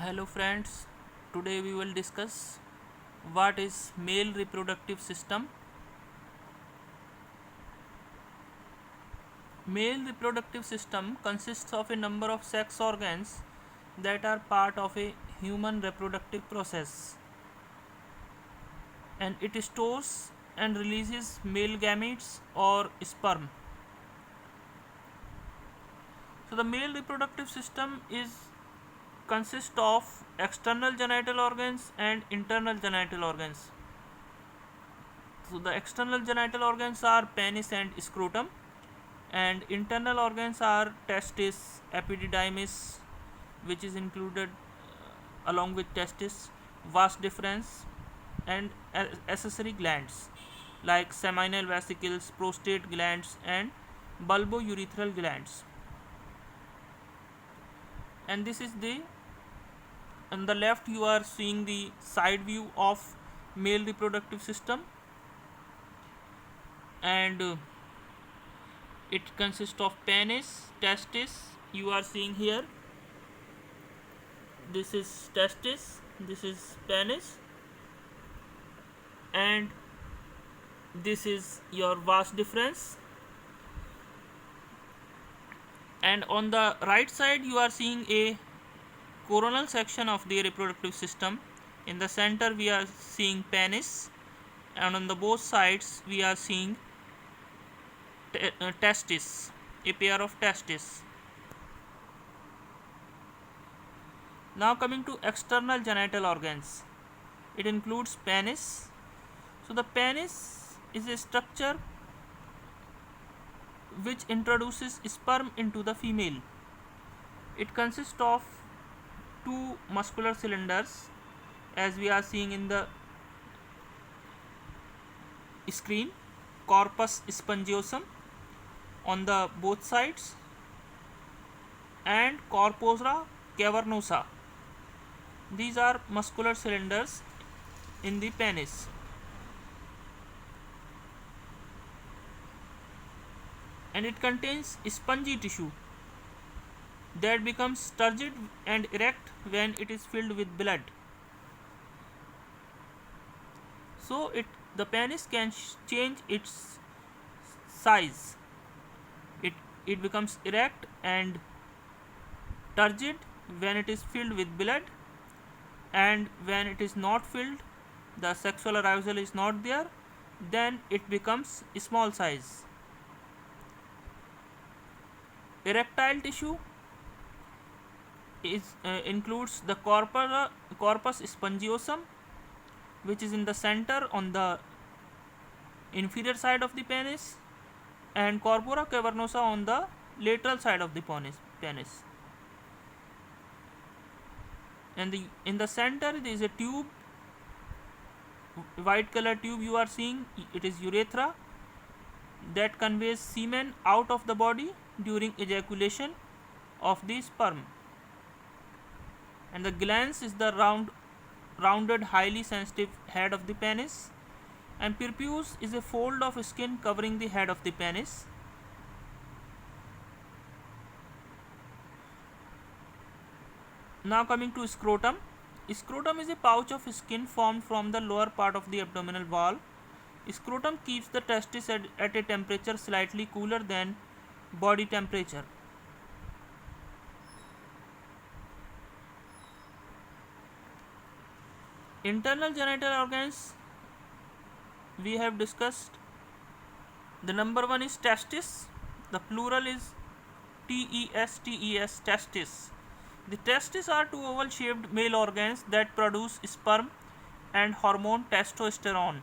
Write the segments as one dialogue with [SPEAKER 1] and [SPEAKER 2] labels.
[SPEAKER 1] Hello friends, today we will discuss what is male reproductive system. Male reproductive system consists of a number of sex organs that are part of a human reproductive process, and it stores and releases male gametes or sperm. So the male reproductive system is consists of external genital organs and internal genital organs. So the external genital organs are penis and scrotum, and internal organs are testis, epididymis, which is included along with testis, vas deferens, and accessory glands like seminal vesicles, prostate glands, and bulbourethral glands. And this is the on the left you are seeing the side view of male reproductive system, and it consists of penis, testis. You are seeing here. This is testis. This is penis, and this is your vas deferens. And on the right side, you are seeing a coronal section of the reproductive system. In the center, we are seeing penis, and on the both sides, we are seeing testis, a pair of testis. Now coming to external genital organs, it includes penis. So the penis is a structure which introduces sperm into the female. It consists of two muscular cylinders, as we are seeing in the screen, corpus spongiosum on the both sides and corpora cavernosa. These are muscular cylinders in the penis. And it contains spongy tissue that becomes turgid and erect when it is filled with blood. So the penis can change its size. It becomes erect and turgid when it is filled with blood, and when it is not filled, the sexual arousal is not there, then it becomes small size. Erectile tissue includes the corpus spongiosum, which is in the center on the inferior side of the penis, and corpora cavernosa on the lateral side of the penis. And in the center there is a tube, white color tube you are seeing. It is urethra that conveys semen out of the body during ejaculation of the sperm. And the glans is the rounded, highly sensitive head of the penis, and prepuce is a fold of skin covering the head of the penis. Now coming to scrotum. Scrotum is a pouch of skin formed from the lower part of the abdominal wall. Scrotum keeps the testis at a temperature slightly cooler than body temperature. Internal genital organs we have discussed. The number one is testis. The plural is TES, testis. The testes are two oval shaped male organs that produce sperm and hormone testosterone.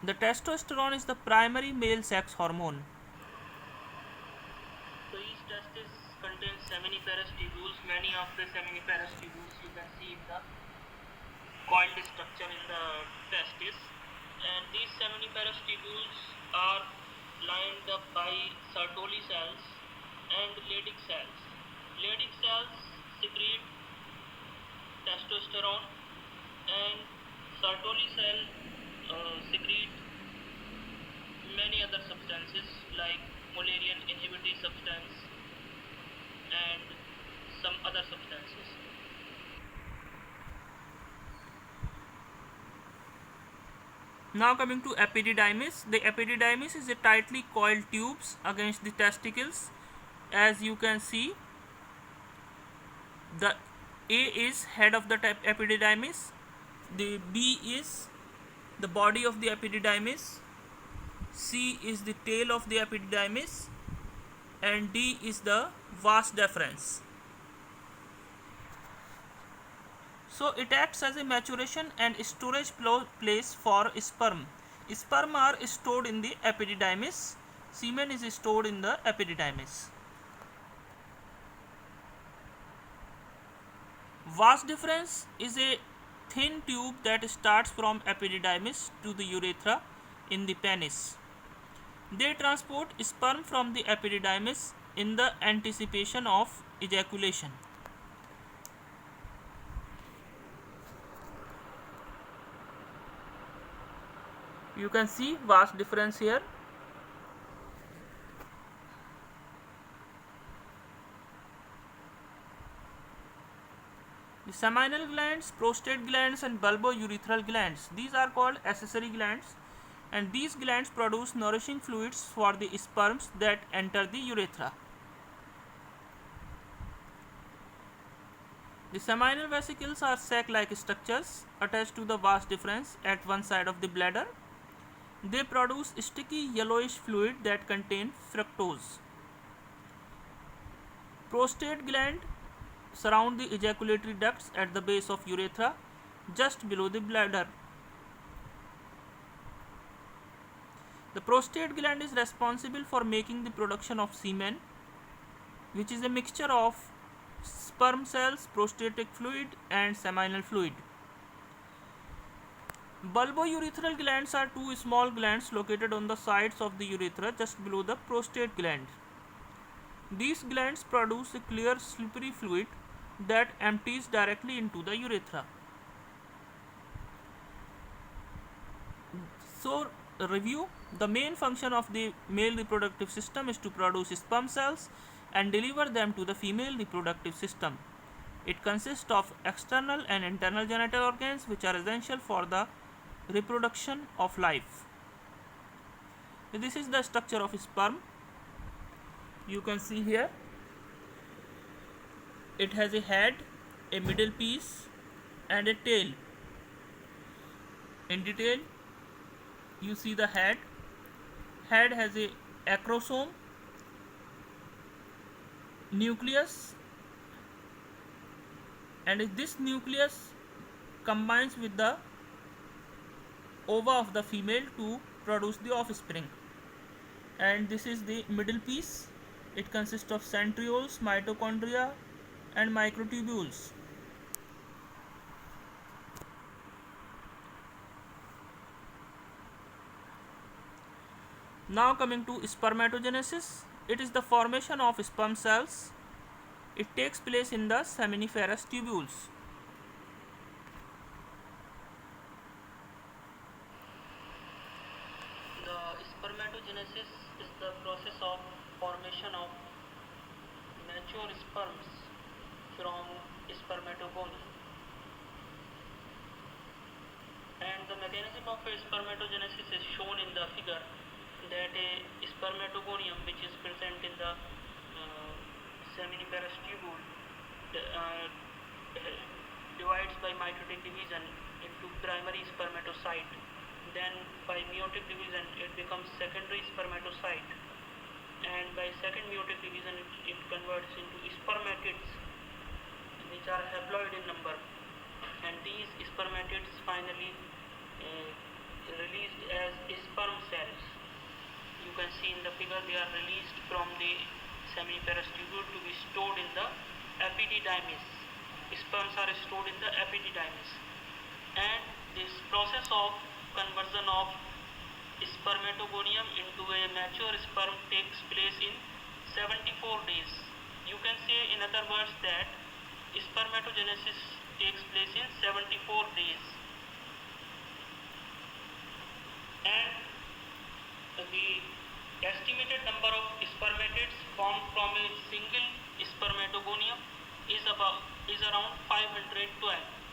[SPEAKER 1] The testosterone is the primary male sex hormone. So each testis contains seminiferous tubules. Many of the seminiferous tubules you can see in the coiled structure in the testis, and these seminiferous tubules are lined up by Sertoli cells and Leydig cells. Leydig cells secrete testosterone, and Sertoli cell secrete many other substances like Mullerian inhibitory substance
[SPEAKER 2] other substances.
[SPEAKER 1] Now coming to epididymis. The epididymis is a tightly coiled tubes against the testicles. As you can see, the A is head of the epididymis, the B is the body of the epididymis, C is the tail of the epididymis, and D is the vas deferens. So it acts as a maturation and storage place for sperm. Sperm are stored in the epididymis. Semen is stored in the epididymis. Vas deferens is a thin tube that starts from epididymis to the urethra in the penis. They transport sperm from the epididymis in the anticipation of ejaculation. You can see vas deferens here. The seminal glands, prostate glands, and bulbourethral glands, these are called accessory glands, and these glands produce nourishing fluids for the sperms that enter the urethra. The seminal vesicles are sac-like structures attached to the vas deferens at one side of the bladder. They produce sticky yellowish fluid that contain fructose. Prostate gland surround the ejaculatory ducts at the base of urethra, just below the bladder. The prostate gland is responsible for making the production of semen, which is a mixture of sperm cells, prostatic fluid, and seminal fluid. Bulbourethral glands are two small glands located on the sides of the urethra just below the prostate gland. These glands produce a clear slippery fluid that empties directly into the urethra. So, review: the main function of the male reproductive system is to produce sperm cells and deliver them to the female reproductive system. It consists of external and internal genital organs which are essential for the reproduction of life. This is the structure of sperm. You can see here it has a head, a middle piece, and a tail. In detail, you see the head. Head has a acrosome, nucleus, and this nucleus combines with the ova of the female to produce the offspring. And this is the middle piece. It consists of centrioles, mitochondria, and microtubules. Now coming to spermatogenesis, it is the formation of sperm cells. It takes place in the seminiferous tubules.
[SPEAKER 2] The spermatogenesis is the process of formation of mature sperms from spermatogonium. And the mechanism of spermatogenesis is shown in the figure, that a spermatogonium which is present in the seminiferous tubule divides by mitotic division into primary spermatocyte. Then by meiotic division it becomes secondary spermatocyte, and by second meiotic division it converts into spermatids, which are haploid in number, and these spermatids finally released as sperm cells. You can see in the figure they are released from the seminiferous tubule to be stored in the epididymis. Sperms are stored in the epididymis, and this process of conversion of spermatogonium into a mature sperm takes place in 74 days. You can say in other words that spermatogenesis takes place in 74 days. And the estimated number of spermatids formed from a single spermatogonium is is around 512.